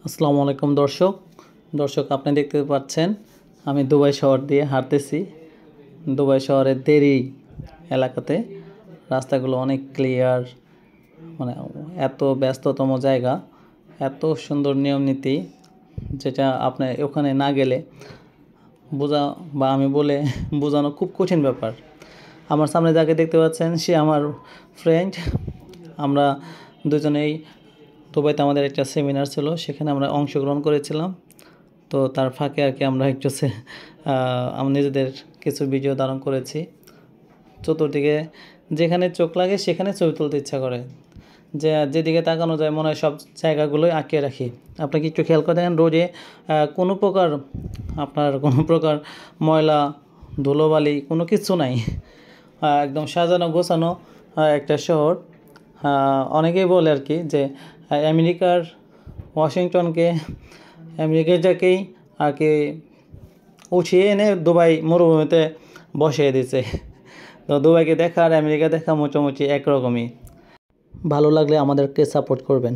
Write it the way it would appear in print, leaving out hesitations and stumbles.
আসসালামু আলাইকুম দর্শক আপনি দেখতে পাচ্ছেন আমি দুবাই শহর দিয়ে হাঁটতেছি। দুবাই শহরের দেরি এলাকাতে রাস্তাগুলো অনেক ক্লিয়ার, মানে এত ব্যস্ততম জায়গা, এত সুন্দর নিয়ম নীতি, যেটা আপনি ওখানে না গেলে বোঝা বা আমি বলে বোঝানো খুব কঠিন ব্যাপার। আমার সামনে যাকে দেখতে পাচ্ছেন সে আমার ফ্রেন্ড। আমরা দুজনেই দুবাইতে আমাদের একটা সেমিনার ছিল, সেখানে আমরা অংশগ্রহণ করেছিলাম। তো তার ফাঁকে আর কি আমরা একটু আমরা নিজেদের কিছু ভিডিও ধারণ করেছি। চতুর্দিকে যেখানে চোখ লাগে সেখানে ছবি তুলতে ইচ্ছা করে, যেদিকে তাকানো যায় মনে হয় সব জায়গাগুলোই আঁকিয়ে রাখি। আপনি কি একটু খেয়াল করে দেখেন, রোডে কোনো প্রকার ময়লা ধুলোবালি কোনো কিছু নাই, একদম সাজানো গোছানো একটা শহর। অনেকেই বলে আর কি যে আমেরিকাটাকেই আর কি উঠিয়ে এনে দুবাই মরুভূমিতে বসিয়ে দিয়েছে। তো দুবাইকে দেখা আর আমেরিকা দেখা মোটামুটি একরকমই। ভালো লাগলে আমাদেরকে সাপোর্ট করবেন।